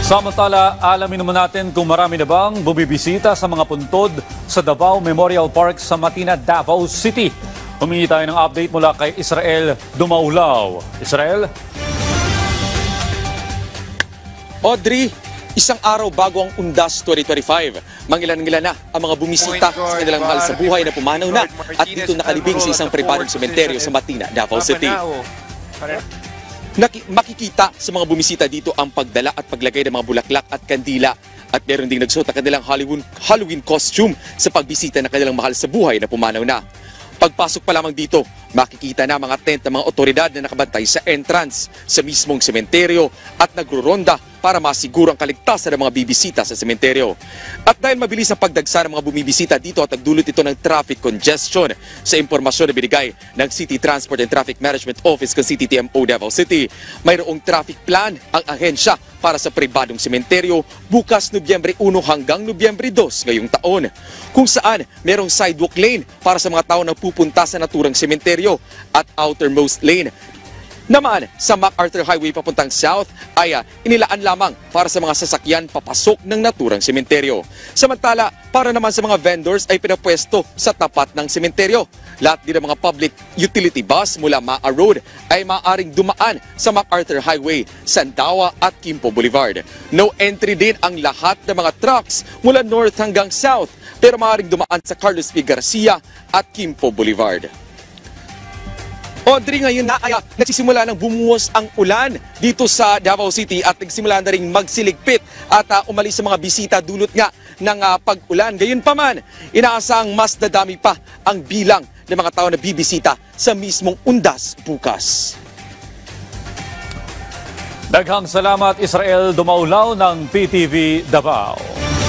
Samantala, alamin naman natin kung marami na bang bumibisita sa mga puntod sa Davao Memorial Park sa Matina, Davao City. Humingi tayo ng update mula kay Israel Dumaulaw. Israel? Audrey, isang araw bago ang Undas 2025, mangilan-ngilan na ang mga bumisita sa kanilang mahal sa buhay na pumanaw na at dito nakalibing sa isang pribadong sementeryo sa Matina, Davao City. Makikita sa mga bumisita dito ang pagdala at paglagay ng mga bulaklak at kandila. At meron ding nagsuot ang kanilang Halloween costume sa pagbisita ng kanilang mahal sa buhay na pumanaw na. Pagpasok pa lamang dito, makikita na mga tent ng mga otoridad na nakabantay sa entrance sa mismong sementeryo at nagruronda para masiguro ang kaligtasan ng mga bibisita sa sementeryo. At dahil mabilis ang pagdagsa ng mga bumibisita dito at nagdulot ito ng traffic congestion sa impormasyon na binigay ng City Transport and Traffic Management Office ng CTTMO Davao City, mayroong traffic plan ang ahensya para sa pribadong sementeryo bukas Nobyembre 1 hanggang Nobyembre 2 ngayong taon, kung saan merong sidewalk lane para sa mga tao na pupunta sa naturang sementeryo at outermost lane naman sa MacArthur Highway papuntang south ay inilaan lamang para sa mga sasakyan papasok ng naturang sementeryo. Samantala, para naman sa mga vendors ay pinapwesto sa tapat ng sementeryo. Lahat din ng mga public utility bus mula Maa Road ay maaaring dumaan sa MacArthur Highway, Sandawa at Quimpo Boulevard. No entry din ang lahat ng mga trucks mula north hanggang south pero maaaring dumaan sa Carlos P. Garcia at Quimpo Boulevard. Audrey, ngayon na ay nagsisimula ng bumuhos ang ulan dito sa Davao City at nagsimula na rin magsiligpit at umalis sa mga bisita dulot nga ng pag-ulan. Gayunpaman, inaasang mas dadami pa ang bilang ng mga tao na bibisita sa mismong Undas bukas. Daghang salamat, Israel Dumaulaw ng PTV Davao.